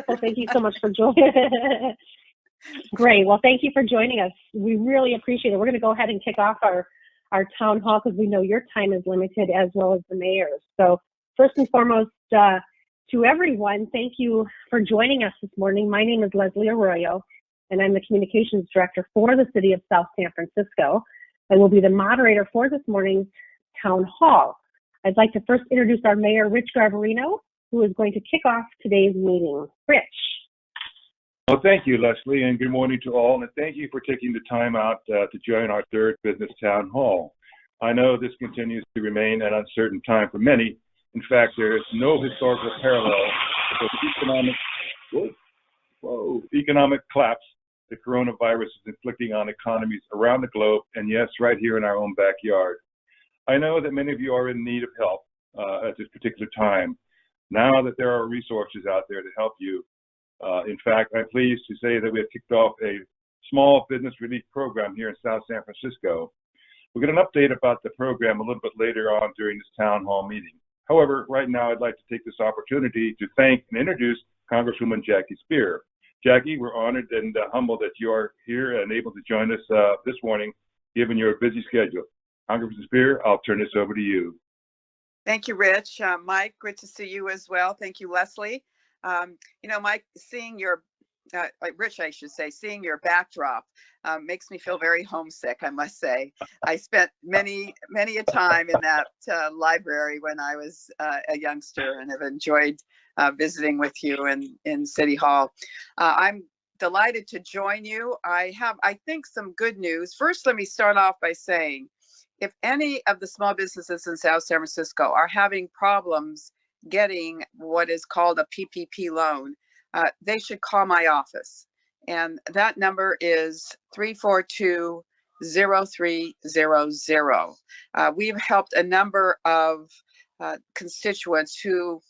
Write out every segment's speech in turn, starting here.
Well, thank you so much for joining. Great. Well, thank you for joining us. We really appreciate it. We're going to go ahead and kick off our town hall because we know your time is limited as well as the mayor's. So first and foremost, to everyone, thank you for joining us this morning. My name is Leslie Arroyo, and I'm the Communications Director for the City of South San Francisco. I will be the moderator for this morning's town hall. I'd like to first introduce our Mayor, Rich Garbarino, who is going to kick off today's meeting. Rich. Well, thank you, Leslie, and good morning to all, and thank you for taking the time out to join our third business town hall. I know this continues to remain an uncertain time for many. In fact, there is no historical parallel to the economic collapse the coronavirus is inflicting on economies around the globe, and yes, right here in our own backyard. I know that many of you are in need of help at this particular time. Now that there are resources out there to help you, in fact, I'm pleased to say that we have kicked off a small business relief program here in South San Francisco. We'll get an update about the program a little bit later on during this town hall meeting. However, right now I'd like to take this opportunity to thank and introduce Congresswoman Jackie Speier. Jackie, we're honored and humbled that you are here and able to join us this morning, given your busy schedule. Congresswoman Speier, I'll turn this over to you. Thank you, Rich. Mike, good to see you as well. Thank you, Leslie. Mike, seeing your, Rich, I should say, seeing your backdrop makes me feel very homesick, I must say. I spent many a time in that library when I was a youngster and have enjoyed visiting with you in City Hall. I'm delighted to join you. I have, I think, some good news. First, let me start off by saying, if any of the small businesses in South San Francisco are having problems getting what is called a PPP loan, they should call my office. And that number is 342-0300. We've helped a number of constituents who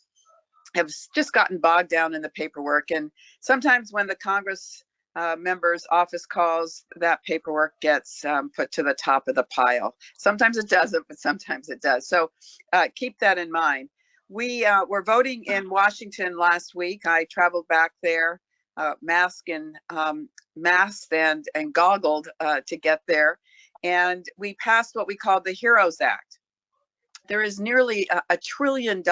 have just gotten bogged down in the paperwork. And sometimes when the Congress member's office calls, that paperwork gets put to the top of the pile. Sometimes it doesn't, but sometimes it does. So keep that in mind. We were voting in Washington last week. I traveled back there, masked and goggled to get there. And we passed what we call the HEROES Act. There is nearly $1 trillion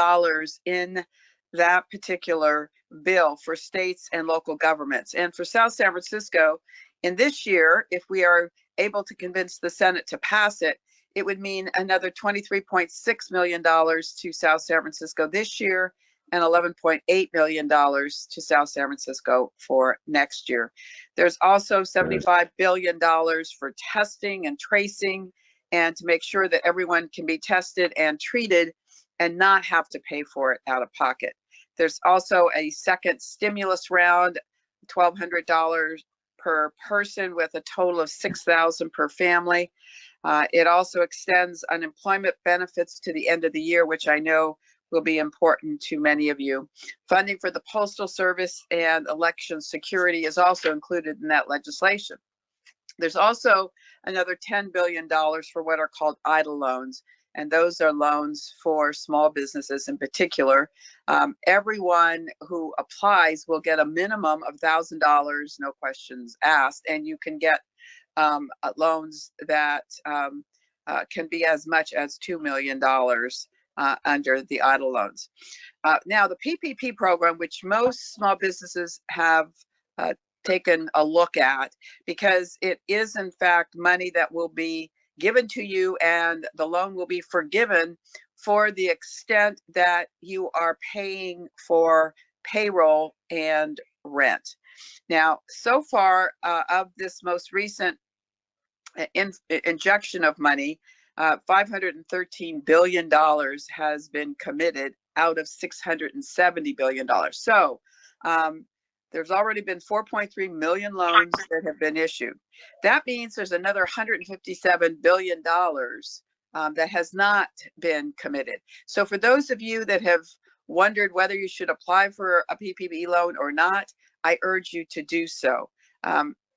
in that particular bill for states and local governments. And for South San Francisco, in this year, if we are able to convince the Senate to pass it, it would mean another $23.6 million to South San Francisco this year and $11.8 million to South San Francisco for next year. There's also $75 billion for testing and tracing and to make sure that everyone can be tested and treated and not have to pay for it out of pocket. There's also a second stimulus round, $1,200 per person with a total of $6,000 per family. It also extends unemployment benefits to the end of the year, which I know will be important to many of you. Funding for the Postal Service and election security is also included in that legislation. There's also another $10 billion for what are called EIDL loans, and those are loans for small businesses in particular. Everyone who applies will get a minimum of $1,000, no questions asked, and you can get loans that can be as much as $2 million under the EIDL loans. Now, the PPP program, which most small businesses have taken a look at, because it is in fact money that will be given to you and the loan will be forgiven for the extent that you are paying for payroll and rent. Now, so far of this most recent injection of money, $513 billion has been committed out of $670 billion. So there's already been 4.3 million loans that have been issued. That means there's another $157 billion that has not been committed. So for those of you that have wondered whether you should apply for a PPP loan or not, I urge you to do so.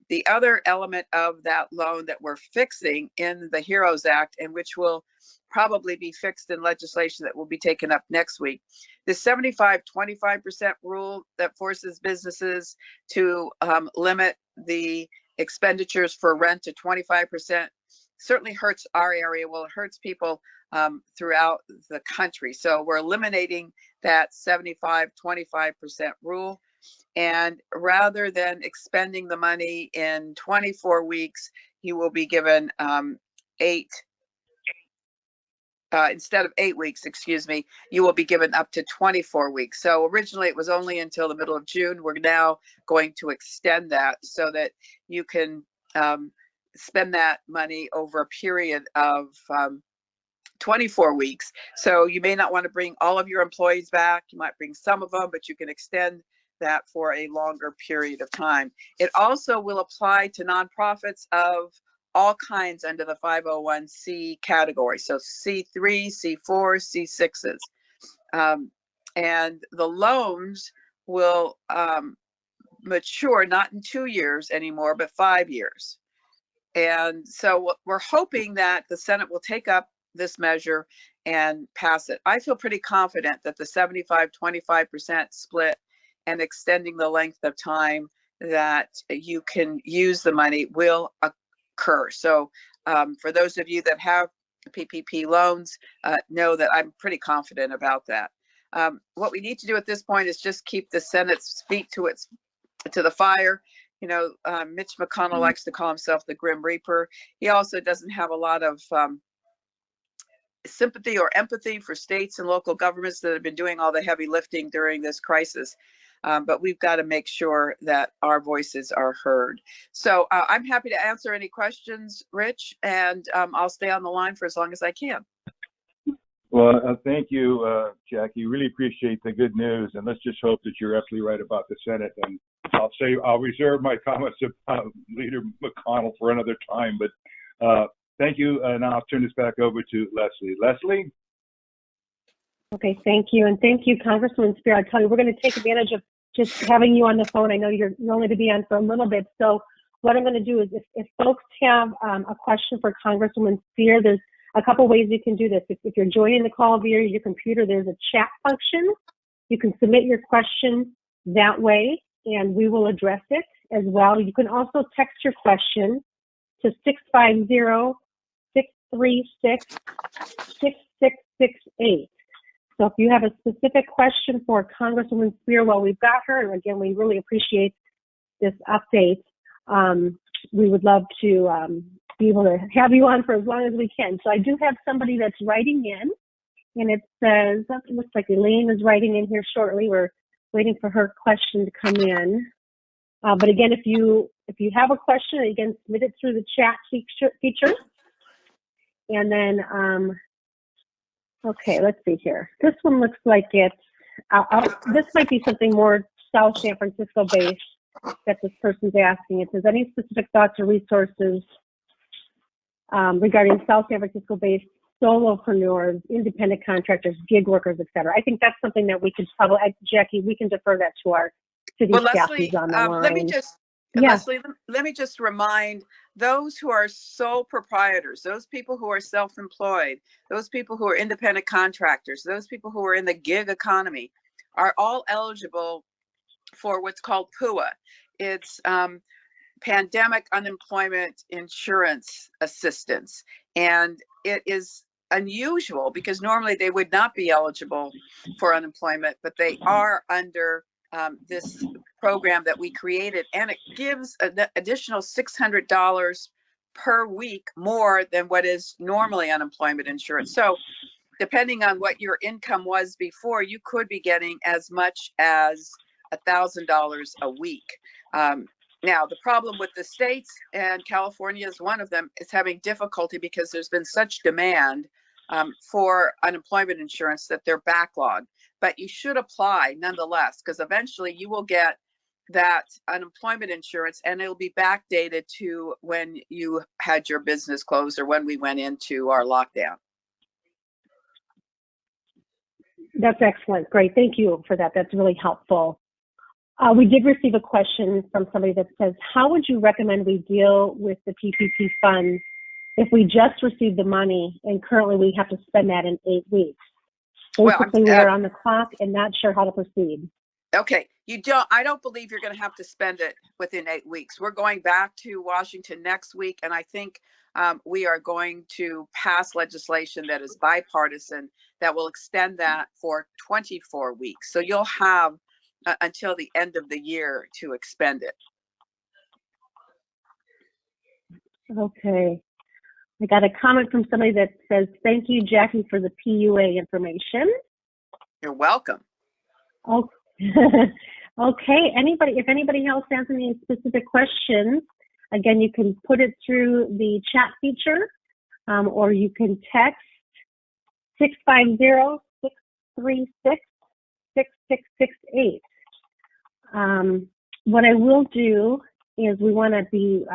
The other element of that loan that we're fixing in the HEROES Act, and which will probably be fixed in legislation that will be taken up next week, The 75-25% rule that forces businesses to limit the expenditures for rent to 25% certainly hurts our area. Well, it hurts people throughout the country. So we're eliminating that 75-25% rule. And rather than expending the money in 24 weeks, you will be given instead of 8 weeks, excuse me, you will be given up to 24 weeks. So originally it was only until the middle of June. We're now going to extend that so that you can spend that money over a period of 24 weeks. So you may not want to bring all of your employees back. You might bring some of them, but you can extend that for a longer period of time. It also will apply to nonprofits of all kinds under the 501c category. So C3, C4, C6s. And the loans will mature not in 2 years anymore, but 5 years. And so we're hoping that the Senate will take up this measure and pass it. I feel pretty confident that the 75-25% split and extending the length of time that you can use the money will occur. So for those of you that have PPP loans, know that I'm pretty confident about that. What we need to do at this point is just keep the Senate's feet to the fire. You know, Mitch McConnell likes to call himself the Grim Reaper. He also doesn't have a lot of sympathy or empathy for states and local governments that have been doing all the heavy lifting during this crisis. But we've got to make sure that our voices are heard. So I'm happy to answer any questions, Rich, and I'll stay on the line for as long as I can. Well, thank you, Jackie. Really appreciate the good news, and let's just hope that you're absolutely right about the Senate. And I'll reserve my comments about Leader McConnell for another time. But thank you, and I'll turn this back over to Leslie. Leslie? Okay, thank you. And thank you, Congresswoman Speier. I tell you, we're going to take advantage of just having you on the phone. I know you're only to be on for a little bit. So what I'm going to do is if folks have a question for Congresswoman Speier, there's a couple ways you can do this. If you're joining the call via your computer, there's a chat function. You can submit your question that way, and we will address it as well. You can also text your question to 650-636-6668. So if you have a specific question for Congresswoman Speier, well, we've got her, and again, we really appreciate this update. We would love to be able to have you on for as long as we can. So I do have somebody that's writing in, and it says, it looks like Elaine is writing in here shortly. We're waiting for her question to come in. But again, if you have a question, again, submit it through the chat feature. And then, okay, let's see here. This one looks like it's, this might be something more South San Francisco based that this person's asking. It says, any specific thoughts or resources regarding South San Francisco based solopreneurs, independent contractors, gig workers, et cetera? I think that's something that we could probably, Jackie, we can defer that to our city staff who's on the line. Leslie, let me just remind those who are sole proprietors, those people who are self-employed, those people who are independent contractors, those people who are in the gig economy are all eligible for what's called PUA. It's Pandemic Unemployment Insurance Assistance. And it is unusual because normally they would not be eligible for unemployment, but they are under this program that we created, and it gives an additional $600 per week more than what is normally unemployment insurance. So depending on what your income was before, you could be getting as much as $1,000 a week. Now, the problem with the states, and California is one of them, is having difficulty because there's been such demand for unemployment insurance that they're backlogged. But you should apply nonetheless, because eventually you will get that unemployment insurance and it'll be backdated to when you had your business closed or when we went into our lockdown. That's excellent. Great. Thank you for that. That's really helpful. We did receive a question from somebody that says, how would you recommend we deal with the PPP funds if we just received the money and currently we have to spend that in 8 weeks? Basically, we are on the clock and not sure how to proceed. Okay, I don't believe you're going to have to spend it within 8 weeks. We're going back to Washington next week, and I think we are going to pass legislation that is bipartisan that will extend that for 24 weeks. So you'll have until the end of the year to expend it. Okay. I got a comment from somebody that says, thank you, Jackie, for the PUA information. You're welcome. Oh, okay. If anybody else has any specific questions, again, you can put it through the chat feature, or you can text 650-636-6668. What I will do is we want to be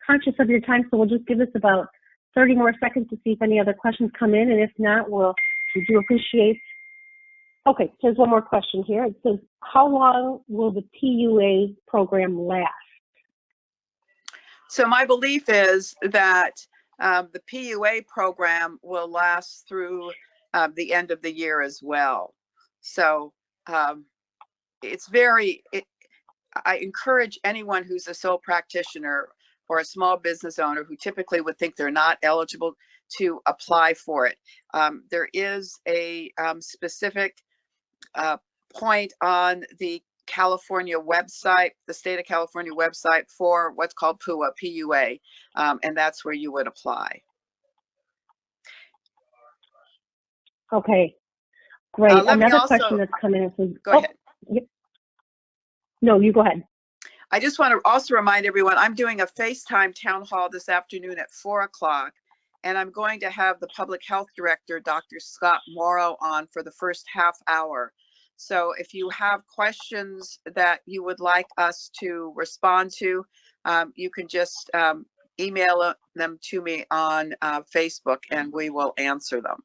conscious of your time, so we'll just give this about 30 more seconds to see if any other questions come in, and if not, we do appreciate. Okay, there's one more question here. It says, how long will the PUA program last? So my belief is that the PUA program will last through the end of the year as well. So I encourage anyone who's a sole practitioner or a small business owner who typically would think they're not eligible to apply for it. There is a specific point on the California website, the state of California website, for what's called PUA, and that's where you would apply. Okay, great. Another question that's coming in says, go ahead. Yep. No, you go ahead. I just want to also remind everyone, I'm doing a FaceTime town hall this afternoon at 4 o'clock, and I'm going to have the public health director, Dr. Scott Morrow, on for the first half hour. So if you have questions that you would like us to respond to, you can just email them to me on Facebook, and we will answer them.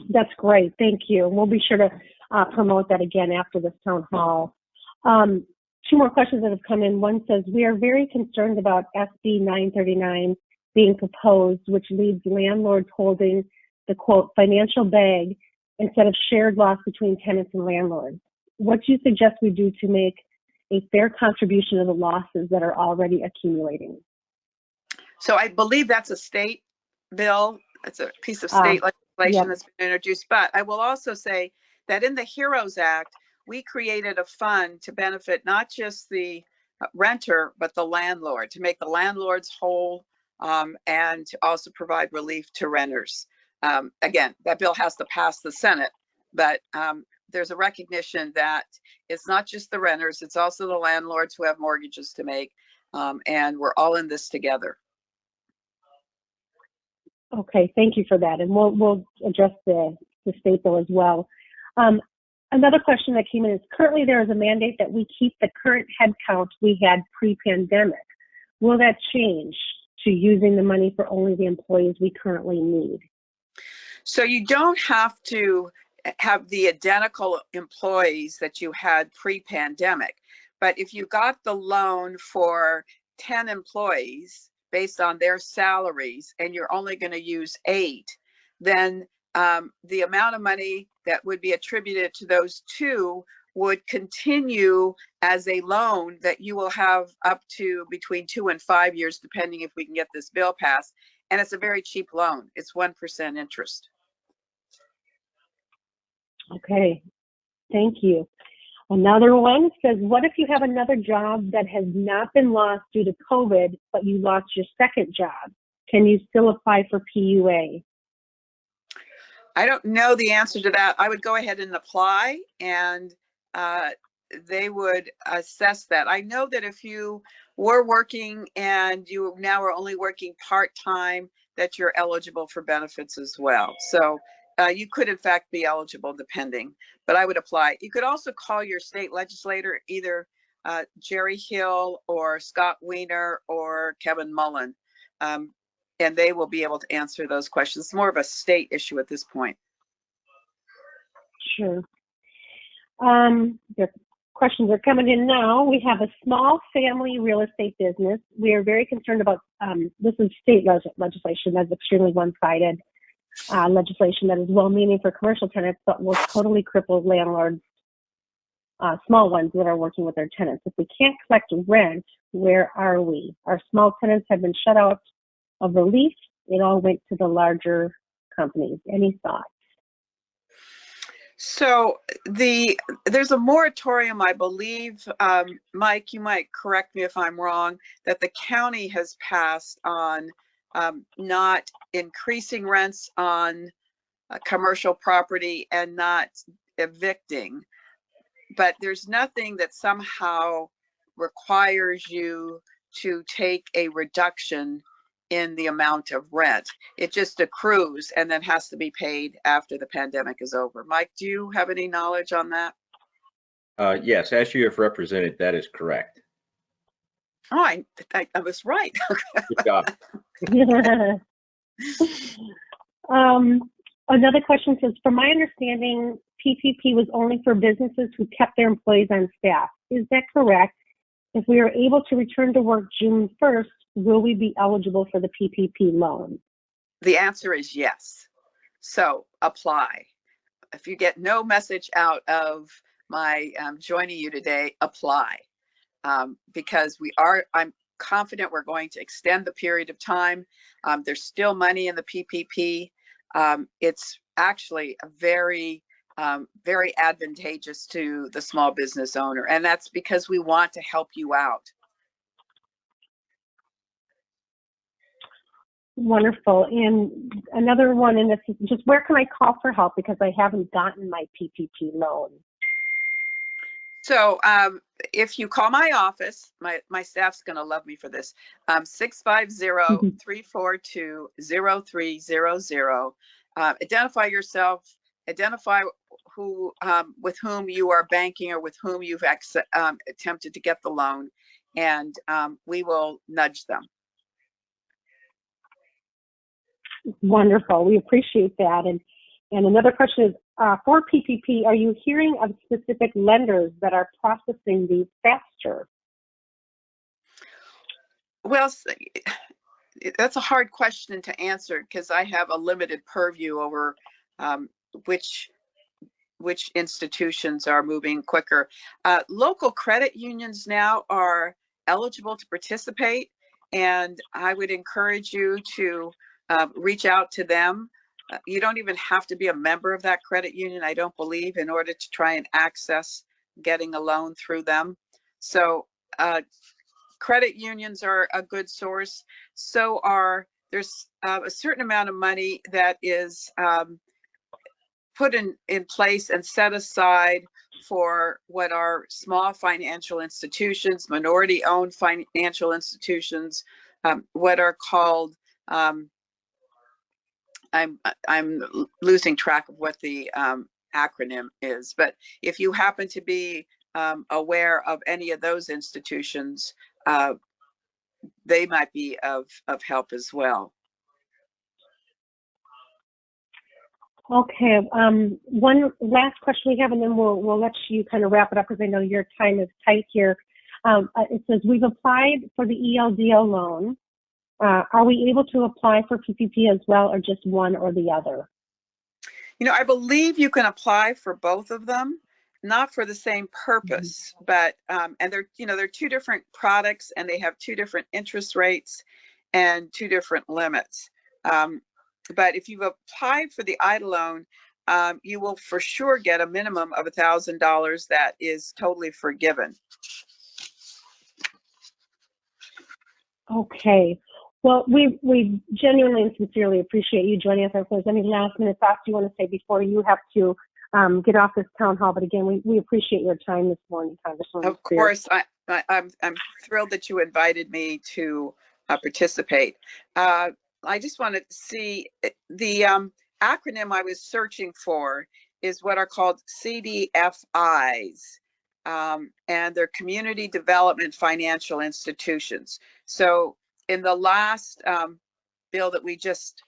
That's great. Thank you. We'll be sure to promote that again after this town hall. Two more questions that have come in. One says, we are very concerned about SB 939 being proposed, which leaves landlords holding the, quote, financial bag instead of shared loss between tenants and landlords. What do you suggest we do to make a fair contribution of the losses that are already accumulating? So I believe that's a state bill. It's a piece of state legislation that's been introduced. But I will also say that in the HEROES Act, we created a fund to benefit not just the renter, but the landlord, to make the landlords whole, and to also provide relief to renters. Again, that bill has to pass the Senate, but there's a recognition that it's not just the renters, it's also the landlords who have mortgages to make, and we're all in this together. Okay, thank you for that, and we'll address the state bill as well. Another question that came in is, currently there is a mandate that we keep the current head count we had pre-pandemic. Will that change to using the money for only the employees we currently need? So you don't have to have the identical employees that you had pre-pandemic, but if you got the loan for 10 employees based on their salaries and you're only going to use 8, then the amount of money that would be attributed to those 2 would continue as a loan that you will have up to between 2 and 5 years, depending if we can get this bill passed. And it's a very cheap loan. It's 1% interest. Okay, thank you. Another one says, what if you have another job that has not been lost due to COVID, but you lost your second job? Can you still apply for PUA? I don't know the answer to that. I would go ahead and apply, and they would assess that. I know that if you were working and you now are only working part-time, that you're eligible for benefits as well. So you could in fact be eligible depending, but I would apply. You could also call your state legislator, either Jerry Hill or Scott Wiener or Kevin Mullen, and they will be able to answer those questions. It's more of a state issue at this point. Sure. The questions are coming in now. We have a small family real estate business. We are very concerned about, this is state legislation that's extremely one-sided. legislation that is well-meaning for commercial tenants, but will totally cripple landlords, small ones that are working with their tenants. If we can't collect rent, where are we? Our small tenants have been shut out of relief. It all went to the larger companies. Any thoughts? So there's a moratorium, I believe, Mike, you might correct me if I'm wrong, that the county has passed on not increasing rents on commercial property and not evicting. But there's nothing that somehow requires you to take a reduction in the amount of rent. It just accrues and then has to be paid after the pandemic is over. Mike, do you have any knowledge on that? Yes, as you have represented, that is correct. Oh, I was right. Good job. Another question says, from my understanding, PPP was only for businesses who kept their employees on staff. Is that correct? If we are able to return to work June 1st, will we be eligible for the PPP loan? The answer is yes. So apply. If you get no message out of my joining you today, apply. Because I'm confident we're going to extend the period of time. There's still money in the PPP. It's actually a very advantageous to the small business owner. And that's because we want to help you out. Wonderful. And another one, and this is just, where can I call for help because I haven't gotten my PPP loan? So if you call my office, my staff's going to love me for this, 650-342-0300. Identify yourself, identify who with whom you are banking or with whom you've attempted to get the loan, and we will nudge them. Wonderful. We appreciate that. And another question is, for PPP, are you hearing of specific lenders that are processing these faster? Well, that's a hard question to answer because I have a limited purview over which institutions are moving quicker. Local credit unions now are eligible to participate, and I would encourage you to reach out to them. You don't even have to be a member of that credit union, I don't believe, in order to try and access getting a loan through them. So credit unions are a good source. So there's a certain amount of money that is put in place and set aside for what are small financial institutions, minority-owned financial institutions, what are called, I'm losing track of what the acronym is, but if you happen to be aware of any of those institutions, they might be of help as well. Okay, one last question we have, and then we'll let you kind of wrap it up because I know your time is tight here. It says, we've applied for the ELDO loan. Are we able to apply for PPP as well, or just one or the other? You know, I believe you can apply for both of them, not for the same purpose, but and they're two different products, and they have two different interest rates and two different limits. But if you've applied for the EIDL loan, you will for sure get a minimum of $1,000 that is totally forgiven. Okay. Well, we genuinely and sincerely appreciate you joining us. If there's any last minute thoughts you want to say before you have to get off this town hall, but again, we appreciate your time this morning, Congresswoman. Of course, I'm thrilled that you invited me to participate. I just wanted to see the acronym I was searching for is what are called CDFIs, and they're Community Development Financial Institutions. So in the last bill that we just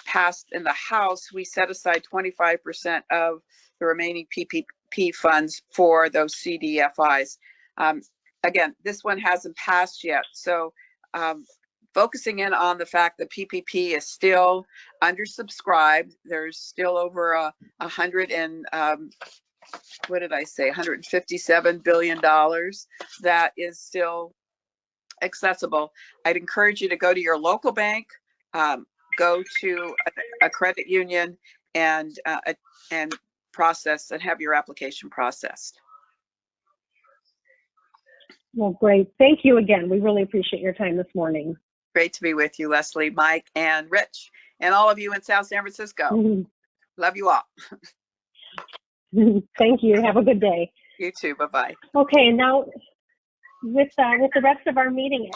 passed in the House, we set aside 25% of the remaining PPP funds for those CDFIs. Again, this one hasn't passed yet, so focusing in on the fact that PPP is still undersubscribed. There's still over 157 billion dollars that is still accessible. I'd encourage you to go to your local bank, go to a credit union, and process and have your application processed. Well, great. Thank you again. We really appreciate your time this morning. Great to be with you, Leslie, Mike, and Rich, and all of you in South San Francisco. Love you all. Thank you. Have a good day. You too. Bye-bye. Okay, and now with the rest of our meeting,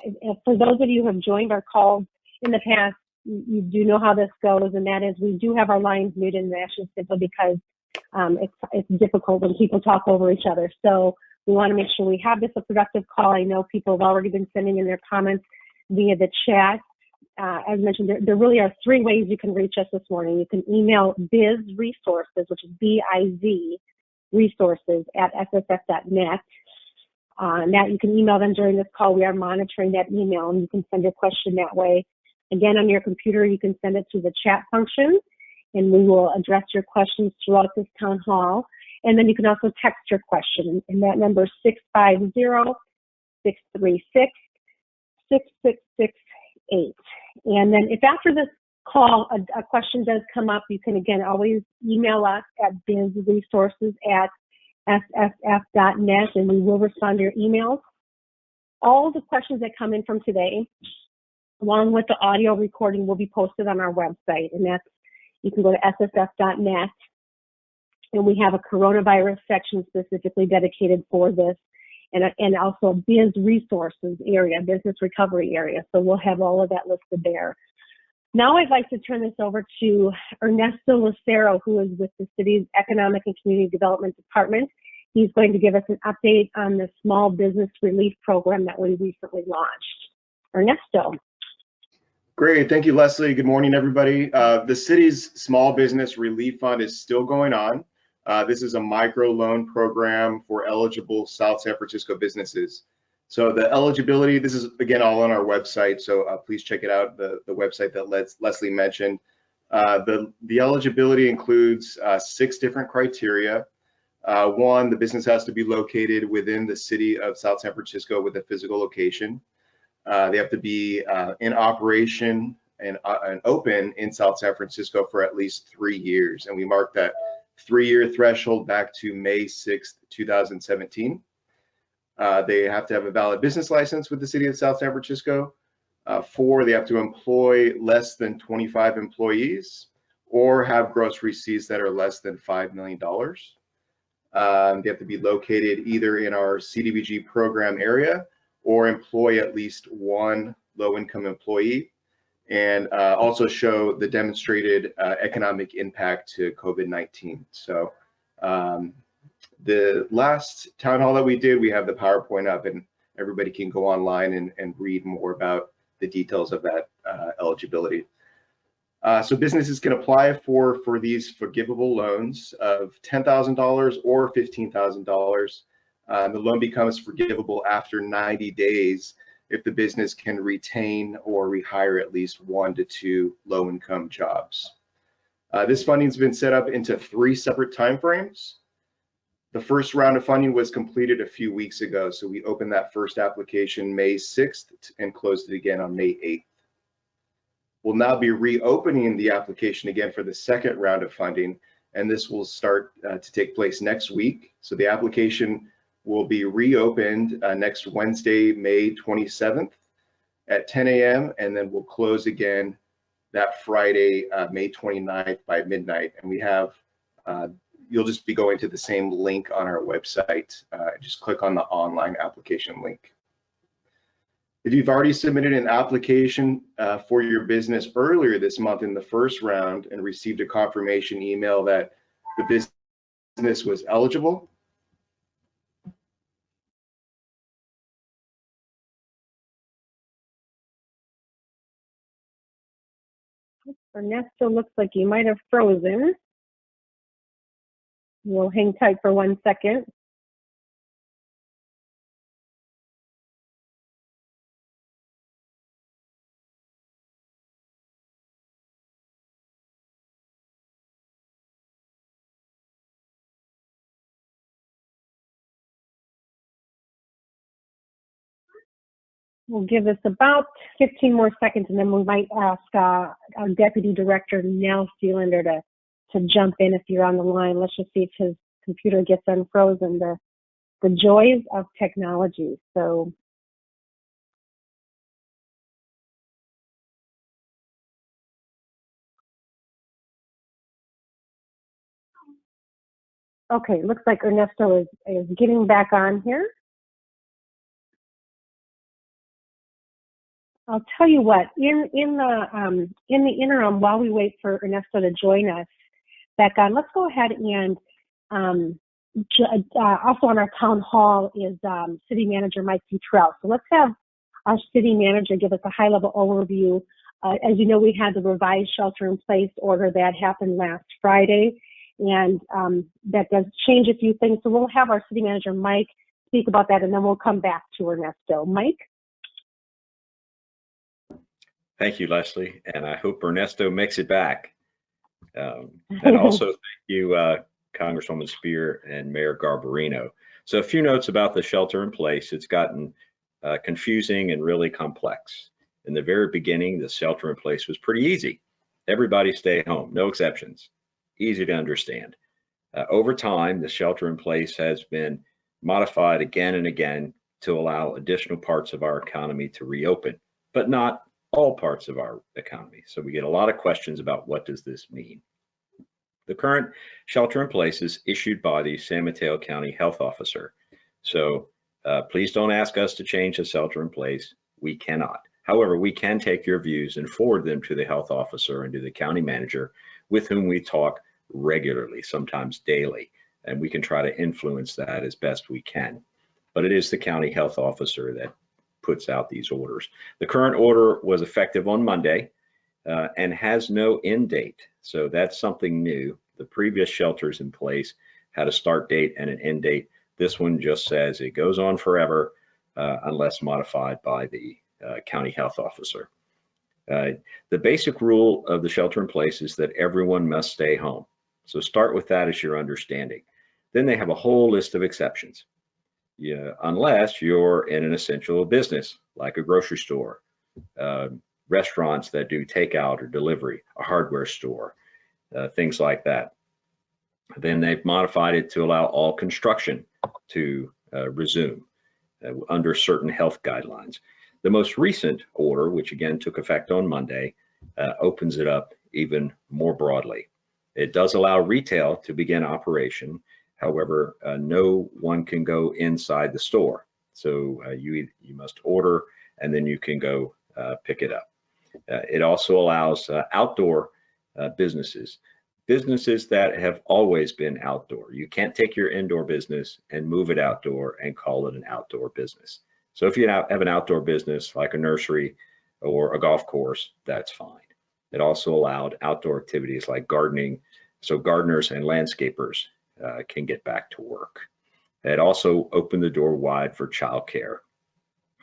for those of you who have joined our call in the past, you do know how this goes, and that is we do have our lines muted in National simply because it's difficult when people talk over each other. So we want to make sure we have this a productive call. I know people have already been sending in their comments via the chat. As mentioned, there really are three ways you can reach us this morning. You can email bizresources, which is B-I-Z, resources @ssf.net. That you can email them during this call. We are monitoring that email, and you can send your question that way. Again, on your computer, you can send it to the chat function, and we will address your questions throughout this town hall. And then you can also text your question, and that number is 650-636-6668. And then if after this call a question does come up, you can again always email us at bizresources@ssf.net, and we will respond to your emails. All the questions that come in from today, along with the audio recording, will be posted on our website, and that's, you can go to ssf.net, and we have a coronavirus section specifically dedicated for this, and also a biz resources area, business recovery area. So we'll have all of that listed there. Now I'd like to turn this over to Ernesto Lucero, who is with the city's Economic and Community Development Department. He's going to give us an update on the Small Business Relief Program that we recently launched. Ernesto. Great, thank you, Leslie. Good morning, everybody. The city's Small Business Relief Fund is still going on. This is a micro loan program for eligible South San Francisco businesses. So the eligibility, this is again all on our website, so please check it out, the website that Leslie mentioned. The eligibility includes 6 different criteria. One, the business has to be located within the city of South San Francisco with a physical location. They have to be in operation and open in South San Francisco for at least 3 years, and we marked that 3-year threshold back to May 6th, 2017. They have to have a valid business license with the city of South San Francisco. 4, they have to employ less than 25 employees or have gross receipts that are less than $5 million. They have to be located either in our CDBG program area or employ at least 1 low-income employee, and also show the demonstrated economic impact to COVID-19. So the last town hall that we did, we have the PowerPoint up, and everybody can go online and read more about the details of that eligibility. So businesses can apply for these forgivable loans of $10,000 or $15,000. The loan becomes forgivable after 90 days if the business can retain or rehire at least 1 to 2 low-income jobs. This funding has been set up into 3 separate timeframes. The first round of funding was completed a few weeks ago, so we opened that first application May 6th and closed it again on May 8th. We'll now be reopening the application again for the second round of funding, and this will start to take place next week. So the application will be reopened next Wednesday, May 27th at 10 a.m., and then we'll close again that Friday, May 29th by midnight. And we have, you'll just be going to the same link on our website. Just click on the online application link. If you've already submitted an application for your business earlier this month in the first round and received a confirmation email that the business was eligible, Ernesto, looks like you might have frozen. We'll hang tight for 1 second. We'll give this about 15 more seconds, and then we might ask our Deputy Director, Nell Sealander, to jump in if you're on the line. Let's just see if his computer gets unfrozen. The joys of technology. So, okay, looks like Ernesto is getting back on here. I'll tell you what, in the interim, while we wait for Ernesto to join us back on, let's go ahead and also on our town hall is City Manager Mike Cottrell. So let's have our City Manager give us a high-level overview. As you know, we had the revised shelter-in-place order that happened last Friday, and that does change a few things. So we'll have our City Manager Mike speak about that, and then we'll come back to Ernesto. Mike? Thank you, Leslie, and I hope Ernesto makes it back. And also thank you, Congresswoman Speier and Mayor Garbarino. So a few notes about the shelter in place. It's gotten confusing and really complex. In the very beginning, the shelter in place was pretty easy. Everybody stay home, no exceptions, easy to understand. Over time, the shelter in place has been modified again and again to allow additional parts of our economy to reopen, but not all parts of our economy. So we get a lot of questions about what does this mean. The current shelter in place is issued by the San Mateo County Health Officer. So please don't ask us to change the shelter in place. We cannot. However, we can take your views and forward them to the health officer and to the county manager, with whom we talk regularly, sometimes daily, and we can try to influence that as best we can. But it is the county health officer that puts out these orders. The current order was effective on Monday and has no end date. So that's something new. The previous shelters in place had a start date and an end date. This one just says it goes on forever unless modified by the county health officer. The basic rule of the shelter in place is that everyone must stay home. So start with that as your understanding. Then they have a whole list of exceptions. Unless you're in an essential business like a grocery store, restaurants that do takeout or delivery, a hardware store, things like that. Then they've modified it to allow all construction to resume under certain health guidelines. The most recent order, which again took effect on Monday, opens it up even more broadly. It does allow retail to begin operation. However, no one can go inside the store. So you must order and then you can go pick it up. It also allows outdoor businesses that have always been outdoor. You can't take your indoor business and move it outdoor and call it an outdoor business. So if you have an outdoor business like a nursery or a golf course, that's fine. It also allowed outdoor activities like gardening, so gardeners and landscapers can get back to work. It also opened the door wide for childcare.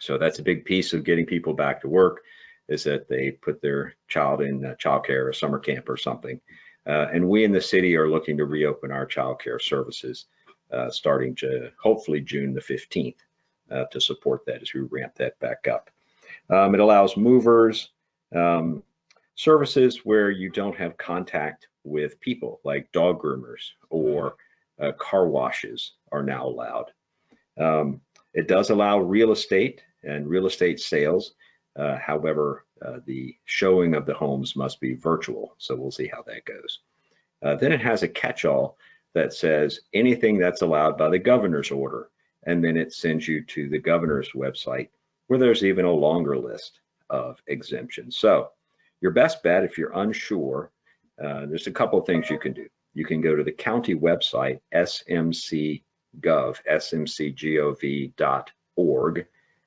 So that's a big piece of getting people back to work, is that they put their child in childcare or summer camp or something. And we in the city are looking to reopen our childcare services starting hopefully June the 15th to support that as we ramp that back up. It allows movers, services where you don't have contact with people, like dog groomers or car washes are now allowed. It does allow real estate and real estate sales. However, the showing of the homes must be virtual, so we'll see how that goes. Then it has a catch-all that says anything that's allowed by the governor's order, and then it sends you to the governor's website where there's even a longer list of exemptions. So your best bet, if you're unsure, there's a couple of things you can do. You can go to the county website, smcgov.org,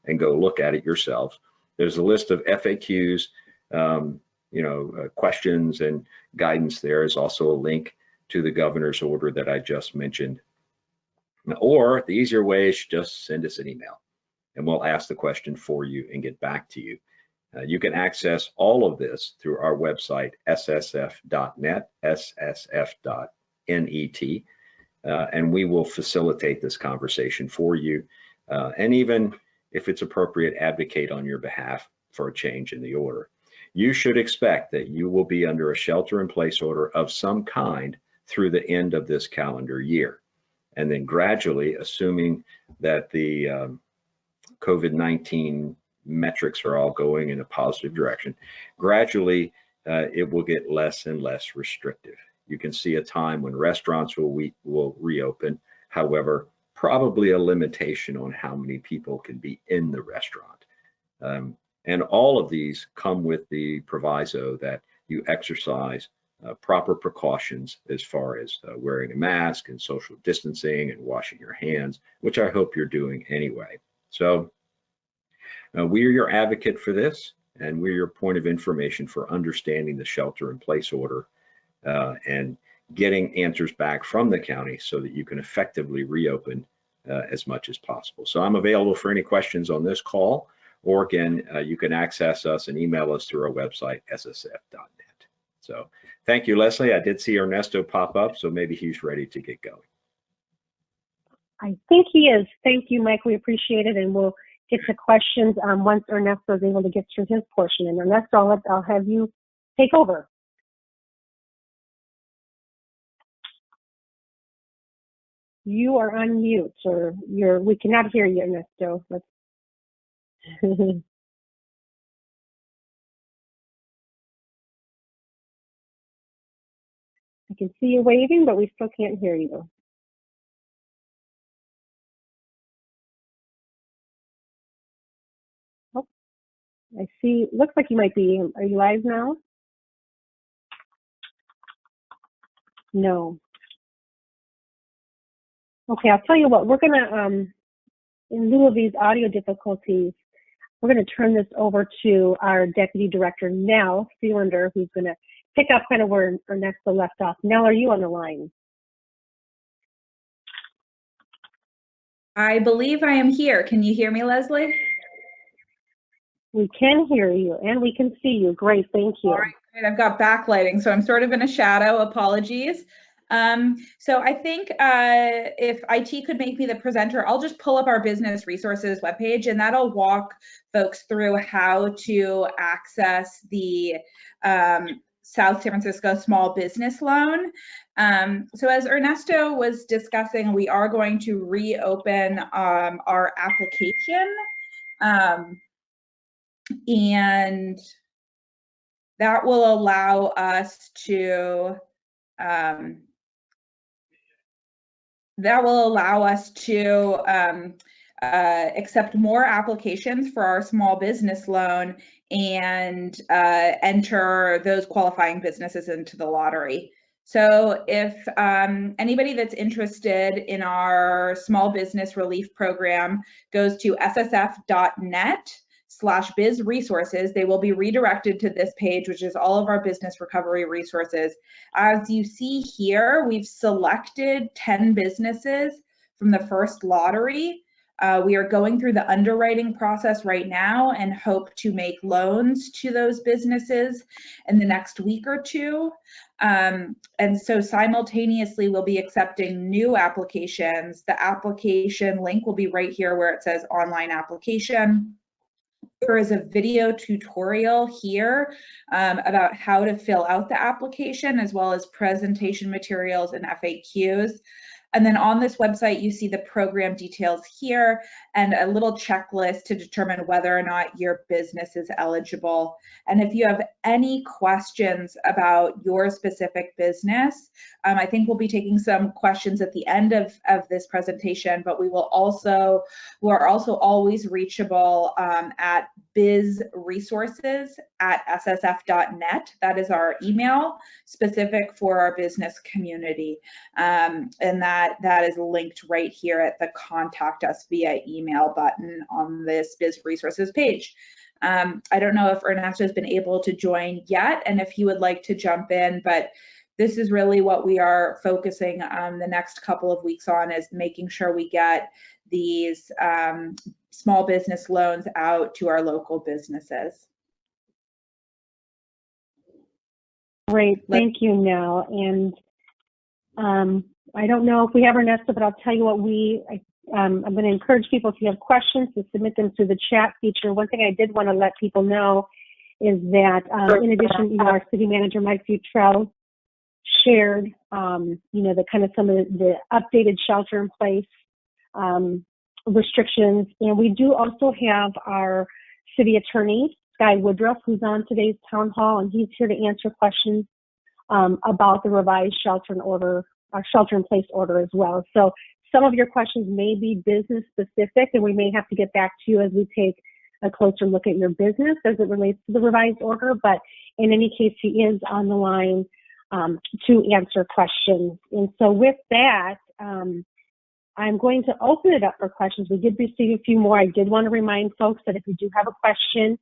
and go look at it yourself. There's a list of FAQs, questions and guidance. There is also a link to the governor's order that I just mentioned. Or the easier way is just send us an email and we'll ask the question for you and get back to you. You can access all of this through our website, ssf.net, ssf.net, and we will facilitate this conversation for you. And even if it's appropriate, advocate on your behalf for a change in the order. You should expect that you will be under a shelter-in-place order of some kind through the end of this calendar year. And then gradually, assuming that the COVID-19 metrics are all going in a positive direction, gradually it will get less and less restrictive. You can see a time when restaurants will reopen. However, probably a limitation on how many people can be in the restaurant. And all of these come with the proviso that you exercise proper precautions as far as wearing a mask and social distancing and washing your hands, which I hope you're doing anyway. So we are your advocate for this, and we're your point of information for understanding the shelter-in-place order and getting answers back from the county so that you can effectively reopen as much as possible. So I'm available for any questions on this call, or again, you can access us and email us through our website, ssf.net. So thank you, Leslie. I did see Ernesto pop up, so maybe he's ready to get going. I think he is. Thank you, Mike. We appreciate it, and we'll get to questions once Ernesto is able to get through his portion. And Ernesto, I'll have you take over. You are on mute, or we cannot hear you, Ernesto. I can see you waving, but we still can't hear you. Oh, I see. Looks like you might be. Are you live now? No. Okay, I'll tell you what. We're gonna, in lieu of these audio difficulties, we're gonna turn this over to our Deputy Director, Nell Seelander, who's gonna pick up kind of where Ernesto left off. Nell, are you on the line? I believe I am here. Can you hear me, Leslie? We can hear you and we can see you. Great, thank you. All right, great. I've got backlighting, so I'm sort of in a shadow. Apologies. So I think if IT could make me the presenter, I'll just pull up our business resources webpage, and that'll walk folks through how to access the South San Francisco Small Business Loan. So as Ernesto was discussing, we are going to reopen our application, and that will allow us to accept more applications for our small business loan and enter those qualifying businesses into the lottery. So if anybody that's interested in our small business relief program goes to ssf.net/biz resources, they will be redirected to this page, which is all of our business recovery resources. As you see here, we've selected 10 businesses from the first lottery. We are going through the underwriting process right now and hope to make loans to those businesses in the next week or two. And so simultaneously, we'll be accepting new applications. The application link will be right here where it says online application. There is a video tutorial here about how to fill out the application, as well as presentation materials and FAQs. And then on this website, you see the program details here and a little checklist to determine whether or not your business is eligible. And if you have any questions about your specific business, I think we'll be taking some questions at the end of this presentation, but we are also always reachable at bizresources@ssf.net. That is our email specific for our business community. And that is linked right here at the contact us via email button on this Biz Resources page. I don't know if Ernesto has been able to join yet, and if he would like to jump in, but this is really what we are focusing on the next couple of weeks on, is making sure we get these small business loans out to our local businesses. Great, thank you, Nell. And I don't know if we have Ernesto, but I'll tell you what, I'm going to encourage people, if you have questions, to submit them through the chat feature. One thing I did want to let people know is that in addition, our city manager, Mike Cottrell, shared, the kind of some of the updated shelter in place restrictions. And we do also have our city attorney, Sky Woodruff, who's on today's town hall, and he's here to answer questions about the revised shelter in place order as well. So some of your questions may be business specific, and we may have to get back to you as we take a closer look at your business as it relates to the revised order. But in any case, he is on the line to answer questions. And so with that, I'm going to open it up for questions. We did receive a few more. I did want to remind folks that if you do have a question,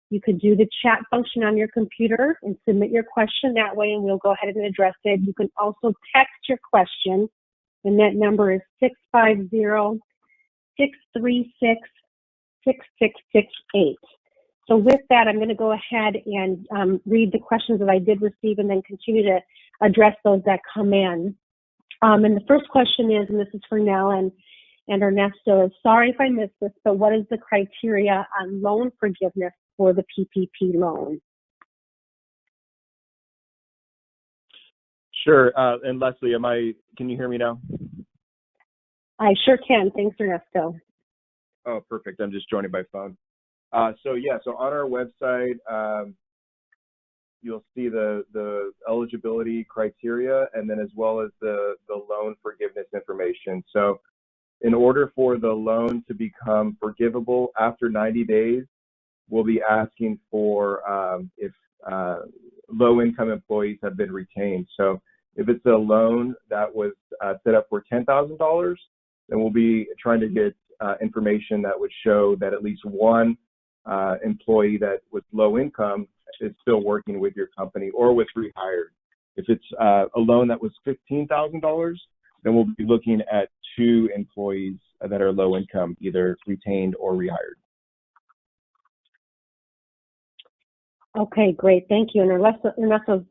you could do the chat function on your computer and submit your question that way, and we'll go ahead and address it. You can also text your question, and that number is 650-636-6668. So with that, I'm going to go ahead and read the questions that I did receive and then continue to address those that come in. And the first question is, and this is for Nell and Ernesto, is sorry if I missed this, but what is the criteria on loan forgiveness for the PPP loan? Sure. And Leslie, can you hear me now? I sure can. Thanks, Ernesto. Oh, perfect. I'm just joining by phone. So on our website, you'll see the eligibility criteria, and then as well as the loan forgiveness information. So in order for the loan to become forgivable after 90 days, we'll be asking for if low-income employees have been retained. So if it's a loan that was set up for $10,000, then we'll be trying to get information that would show that at least one employee that was low income is still working with your company or was rehired. If it's a loan that was $15,000, then we'll be looking at 2 employees that are low income, either retained or rehired. Okay, great. Thank you. And Ernesto,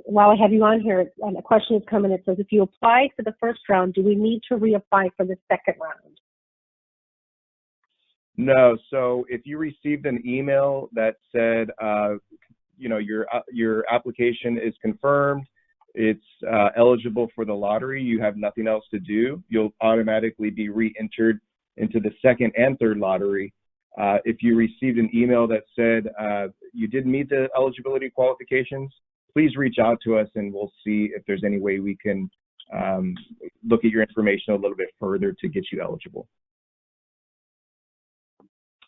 while I have you on here, a question is coming. It says, if you applied for the first round, do we need to reapply for the second round? No. So if you received an email that said, your application is confirmed, it's eligible for the lottery, you have nothing else to do, you'll automatically be re-entered into the second and third lottery. If you received an email that said you didn't meet the eligibility qualifications, please reach out to us and we'll see if there's any way we can look at your information a little bit further to get you eligible.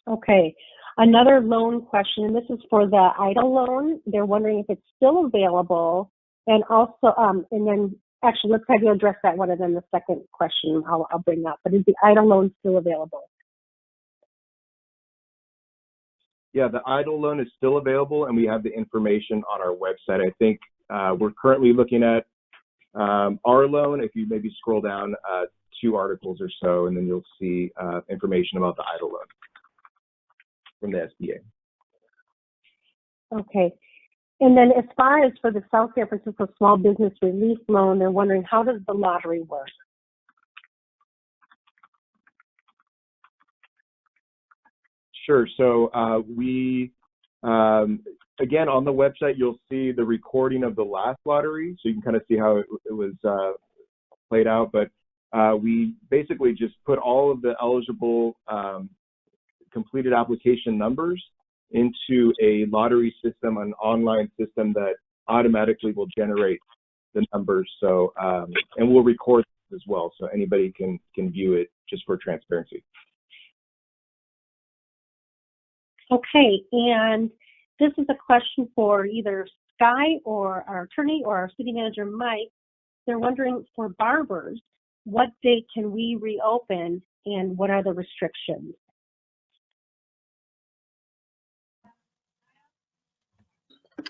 Okay. Another loan question, and this is for the EIDL loan. They're wondering if it's still available, and also, and then actually let's have you address that one, and then the second question I'll bring up. But is the EIDL loan still available? Yeah, the EIDL loan is still available, and we have the information on our website. I think we're currently looking at our loan. If you maybe scroll down 2 articles or so, and then you'll see information about the EIDL loan from the SBA. Okay. And then as far as for the South San Francisco Small Business Relief Loan, they're wondering, how does the lottery work? Sure. So we, again, on the website, you'll see the recording of the last lottery. So you can kind of see how it was played out. But we basically just put all of the eligible completed application numbers into a lottery system, an online system that automatically will generate the numbers. So, and we'll record as well, so anybody can view it just for transparency. Okay, and this is a question for either Sky or our attorney or our city manager, Mike. They're wondering, for barbers, what date can we reopen and what are the restrictions?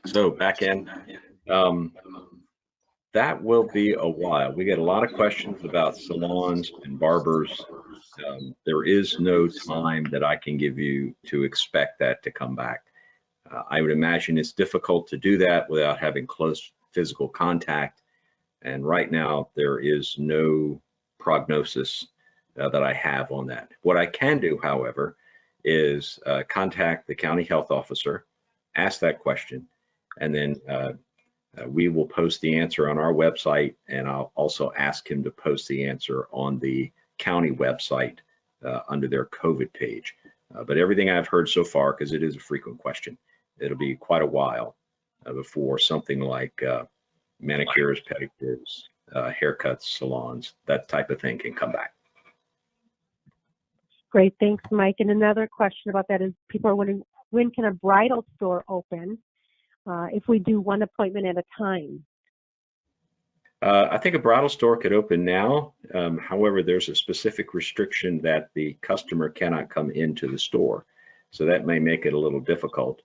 So back in, that will be a while. We get a lot of questions about salons and barbers. There is no time that I can give you to expect that to come back. I would imagine it's difficult to do that without having close physical contact. And right now there is no prognosis that I have on that. What I can do, however, is contact the county health officer, ask that question, and then we will post the answer on our website, and I'll also ask him to post the answer on the county website under their COVID page. But everything I've heard so far, because it is a frequent question, it'll be quite a while before something like manicures, pedicures, haircuts, salons, that type of thing can come back. Great, thanks, Mike. And another question about that is people are wondering, when can a bridal store open if we do one appointment at a time? I think a bridal store could open now. However, there's a specific restriction that the customer cannot come into the store. So that may make it a little difficult.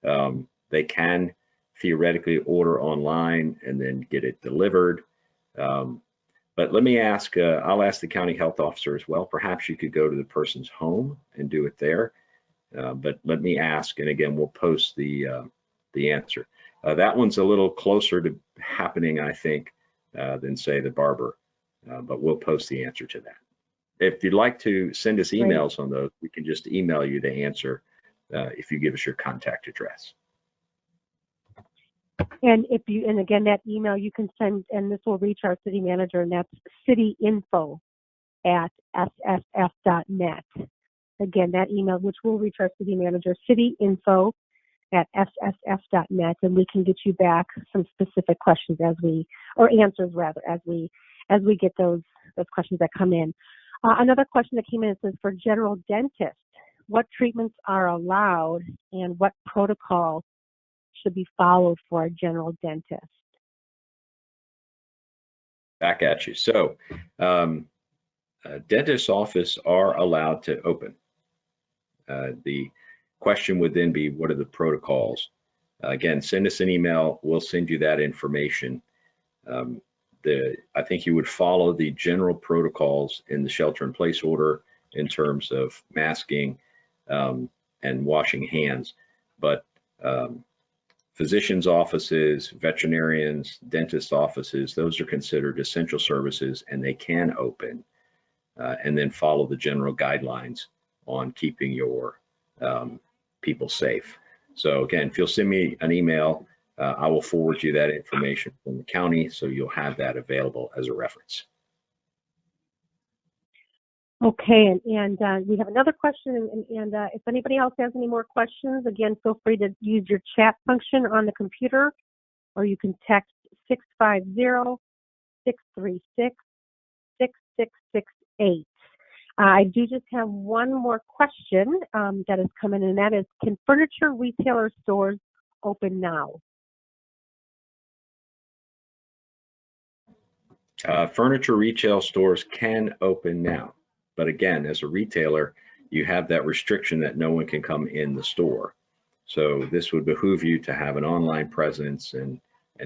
They can theoretically order online and then get it delivered. But let me ask, I'll ask the county health officer as well. Perhaps you could go to the person's home and do it there. But let me ask, and again, we'll post the answer. That one's a little closer to happening, I think, than say the barber, but we'll post the answer to that. If you'd like to send us emails on those, we can just email you the answer if you give us your contact address. And again, that email you can send, and this will reach our city manager, and that's cityinfo@sssf.net. Again, that email, which will reach our city manager, cityinfo@sssf.net, and we can get you back some specific questions answers as we get those questions that come in. Another question that came in says, for general dentists, what treatments are allowed and what protocol should be followed for a general dentist? Back at you. So dentist's office are allowed to open. The question would then be, what are the protocols? Again, send us an email. We'll send you that information. I think you would follow the general protocols in the shelter-in-place order in terms of masking and washing hands. But physicians' offices, veterinarians, dentist offices, those are considered essential services, and they can open and then follow the general guidelines on keeping your people safe. So again, if you'll send me an email, I will forward you that information from the county, so you'll have that available as a reference. Okay, and we have another question, and if anybody else has any more questions, again, feel free to use your chat function on the computer, or you can text 650-636-6668. I do just have one more question that has come in, and that is, can furniture retailer stores open now? Furniture retail stores can open now. But again, as a retailer, you have that restriction that no one can come in the store. So this would behoove you to have an online presence and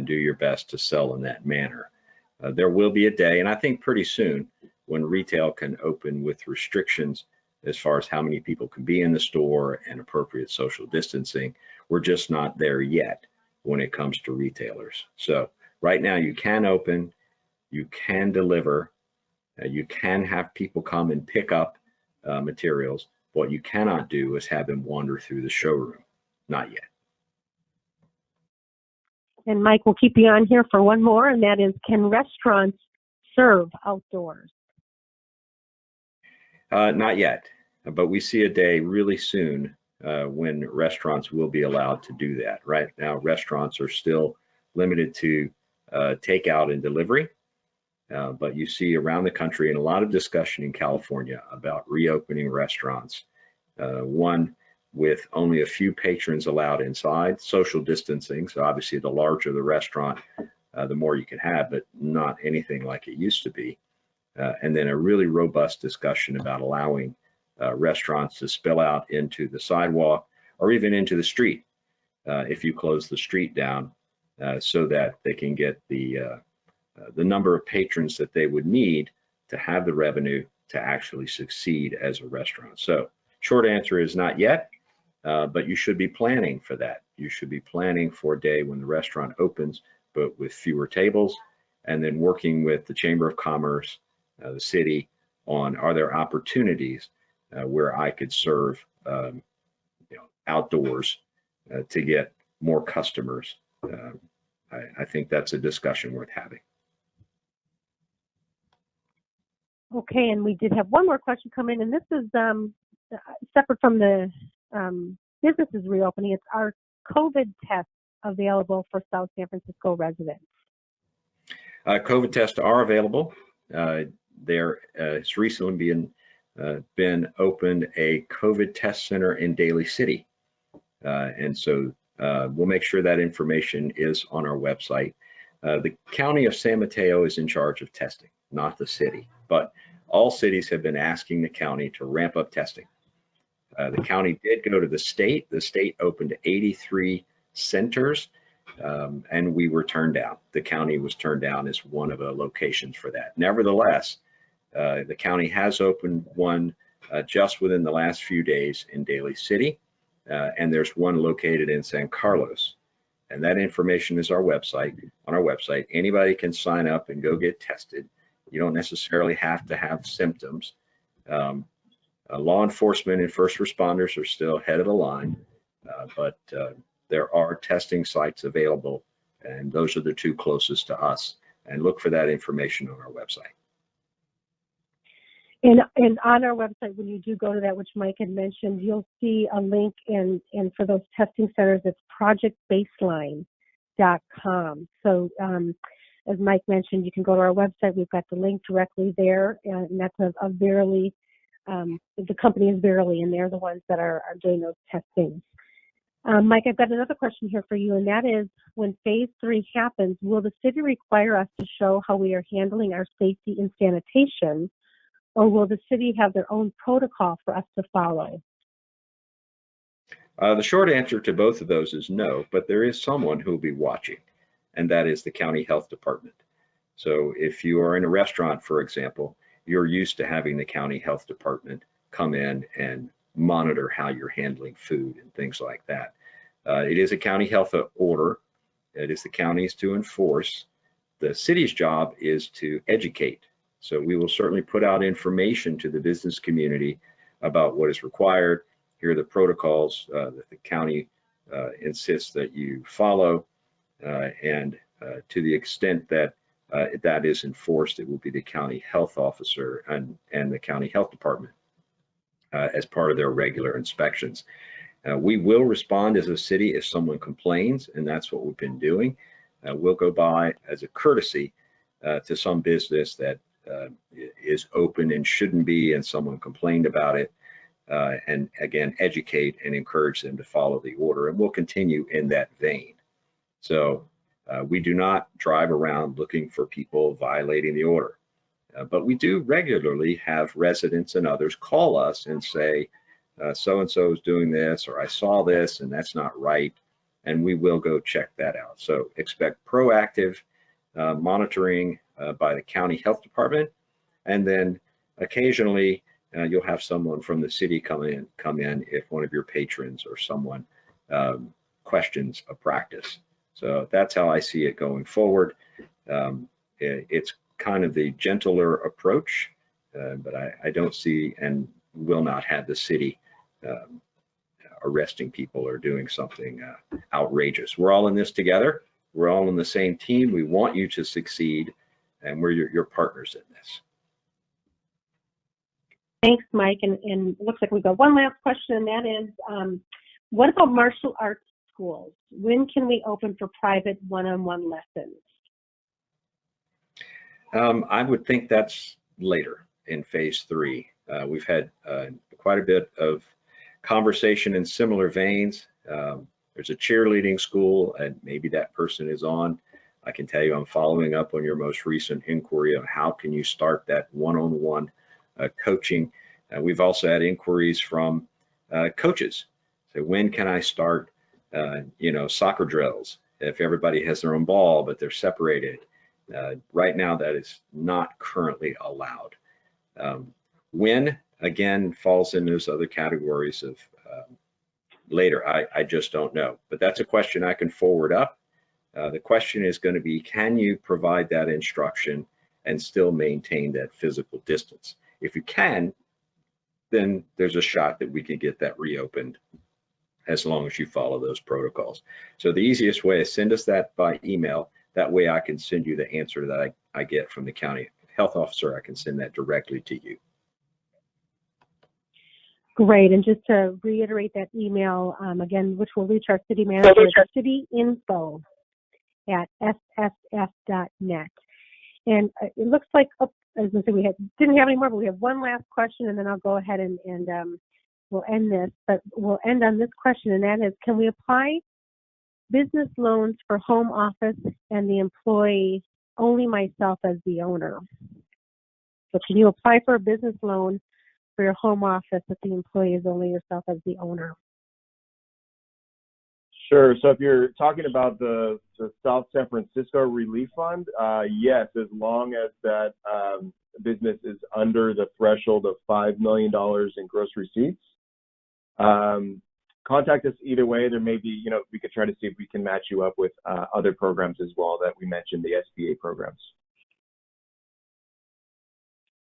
do your best to sell in that manner. There will be a day, and I think pretty soon, when retail can open with restrictions as far as how many people can be in the store and appropriate social distancing. We're just not there yet when it comes to retailers. So right now you can open, you can deliver, you can have people come and pick up materials. What you cannot do is have them wander through the showroom. Not yet. And Mike, we'll keep you on here for one more, and that is, can restaurants serve outdoors? Not yet, but we see a day really soon when restaurants will be allowed to do that. Right now, restaurants are still limited to takeout and delivery. But you see around the country, and a lot of discussion in California about reopening restaurants, one with only a few patrons allowed inside, social distancing. So obviously the larger the restaurant, the more you can have, but not anything like it used to be. And then a really robust discussion about allowing restaurants to spill out into the sidewalk or even into the street if you close the street down so that they can get the number of patrons that they would need to have the revenue to actually succeed as a restaurant. So short answer is not yet, but you should be planning for that. You should be planning for a day when the restaurant opens, but with fewer tables, and then working with the Chamber of Commerce, the city, on are there opportunities where I could serve outdoors to get more customers. I think that's a discussion worth having. Okay, and we did have one more question come in, and this is separate from the businesses reopening. It's our COVID tests available for South San Francisco residents? COVID tests are available. There has recently been opened a COVID test center in Daly City. And so we'll make sure that information is on our website. The County of San Mateo is in charge of testing, not the city, but all cities have been asking the county to ramp up testing. The county did go to the state. The state opened 83 centers, and we were turned down. The county was turned down as one of the locations for that. Nevertheless, the county has opened one just within the last few days in Daly City, and there's one located in San Carlos. And that information is on our website. Anybody can sign up and go get tested. You don't necessarily have to have symptoms. Law enforcement and first responders are still head of the line, but there are testing sites available, and those are the two closest to us. And look for that information on our website. And on our website, when you do go to that, which Mike had mentioned, you'll see a link, and for those testing centers, it's projectbaseline.com. So as Mike mentioned, you can go to our website. We've got the link directly there, and that's a Verily. The company is Verily, and they're the ones that are doing those testings. Mike, I've got another question here for you, and that is, when phase 3 happens, will the city require us to show how we are handling our safety and sanitation, or will the city have their own protocol for us to follow? The short answer to both of those is no, but there is someone who will be watching, and that is the county health department. So if you are in a restaurant, for example, you're used to having the county health department come in and monitor how you're handling food and things like that. It is a county health order. It is the county's to enforce. The city's job is to educate. So we will certainly put out information to the business community about what is required. Here are the protocols that the county insists that you follow. And to the extent that that is enforced, it will be the county health officer and the county health department as part of their regular inspections. We will respond as a city if someone complains, and that's what we've been doing. We'll go by as a courtesy to some business that is open and shouldn't be, and someone complained about it, and again, educate and encourage them to follow the order, and we'll continue in that vein. So we do not drive around looking for people violating the order, but we do regularly have residents and others call us and say, so-and-so is doing this, or I saw this and that's not right, and we will go check that out. So expect proactive monitoring by the county health department, and then occasionally you'll have someone from the city come in if one of your patrons or someone questions a practice. So that's how I see it going forward. It's kind of the gentler approach, but I don't see and will not have the city arresting people or doing something outrageous. We're all in this together. We're all on the same team. We want you to succeed, and we're your partners in this. Thanks, Mike. And it looks like we've got one last question, and that is, what about martial arts schools? When can we open for private one-on-one lessons? I would think that's later in phase 3. We've had quite a bit of conversation in similar veins. There's a cheerleading school, and maybe that person is on. I can tell you I'm following up on your most recent inquiry on how can you start that one-on-one coaching. We've also had inquiries from coaches. So when can I start, soccer drills if everybody has their own ball but they're separated? Right now, that is not currently allowed. When, again, falls in those other categories of later, I just don't know. But that's a question I can forward up. The question is going to be, can you provide that instruction and still maintain that physical distance? If you can, then there's a shot that we can get that reopened as long as you follow those protocols. So the easiest way is send us that by email. That way I can send you the answer that I get from the county health officer. I can send that directly to you. Great. And just to reiterate that email, again, which will reach our city manager, cityinfo@ssf.net. And it looks like, as I said, we didn't have any more, but we have one last question, and then I'll go ahead and we'll end this. But we'll end on this question, and that is, can we apply business loans for home office and the employee only myself as the owner? So can you apply for a business loan for your home office if the employee is only yourself as the owner? Sure. So if you're talking about the South San Francisco Relief Fund, yes, as long as that business is under the threshold of $5 million in gross receipts. Contact us either way. There may be, we could try to see if we can match you up with other programs as well that we mentioned, the SBA programs.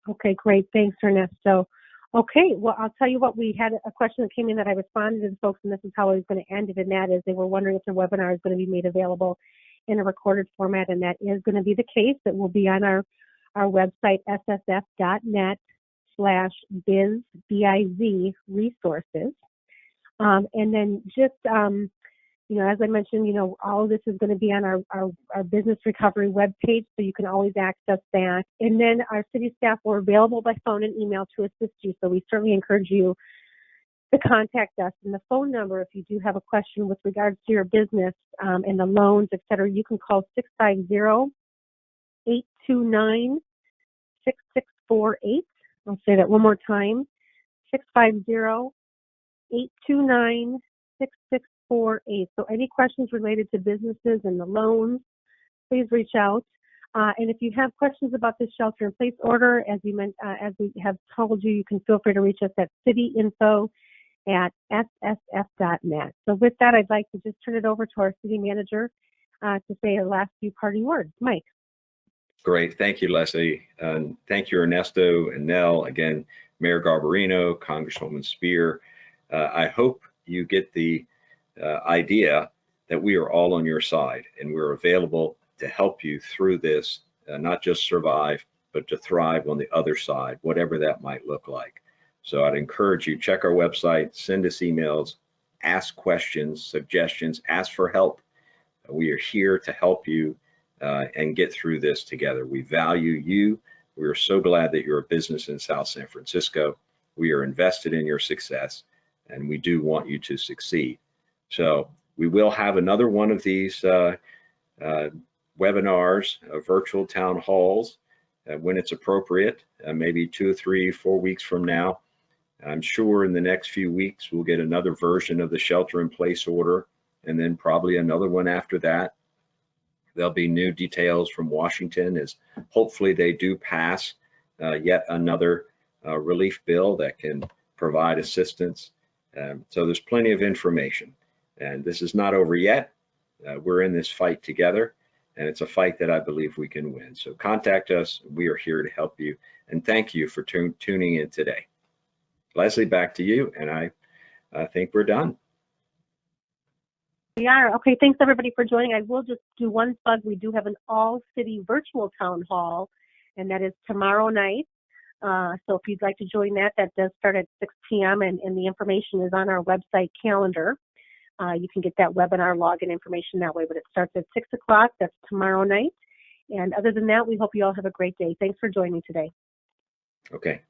Okay, great. Thanks, Ernesto. Okay, well, I'll tell you what, we had a question that came in that I responded to the folks, and this is how I was going to end it, and that is they were wondering if the webinar is going to be made available in a recorded format, and that is going to be the case. It will be on our website, ssf.net/biz, B-I-Z, resources. And then just, as I mentioned, all of this is going to be on our business recovery webpage, so you can always access that. And then our city staff are available by phone and email to assist you, so we certainly encourage you to contact us. And the phone number, if you do have a question with regards to your business and the loans, et cetera, you can call 650-829-6648. I'll say that one more time, 650-829-6648. So any questions related to businesses and the loans, please reach out. And if you have questions about this shelter-in-place order, as we have told you, you can feel free to reach us at cityinfo@ssf.net. So with that, I'd like to just turn it over to our city manager to say a last few parting words. Mike. Great. Thank you, Leslie. Thank you, Ernesto and Nell. Again, Mayor Garbarino, Congresswoman Speier. I hope you get the idea that we are all on your side and we're available to help you through this, not just survive, but to thrive on the other side, whatever that might look like. So I'd encourage you, check our website, send us emails, ask questions, suggestions, ask for help. We are here to help you and get through this together. We value you. We are so glad that you're a business in South San Francisco. We are invested in your success, and we do want you to succeed. So we will have another one of these webinars, virtual town halls, when it's appropriate, maybe 2, 3, 4 weeks from now. I'm sure in the next few weeks we'll get another version of the shelter-in-place order, and then probably another one after that. There'll be new details from Washington as hopefully they do pass yet another relief bill that can provide assistance. So there's plenty of information, and this is not over yet. We're in this fight together, and it's a fight that I believe we can win. So contact us. We are here to help you, and thank you for tuning in today. Leslie, back to you, and I think we're done. We are. Okay, thanks everybody for joining. I will just do one plug. We do have an all-city virtual town hall, and that is tomorrow night. So if you'd like to join that does start at 6 p.m. and the information is on our website calendar. You can get that webinar login information that way, but it starts at 6 o'clock. That's tomorrow night. And other than that, we hope you all have a great day. Thanks for joining today. Okay.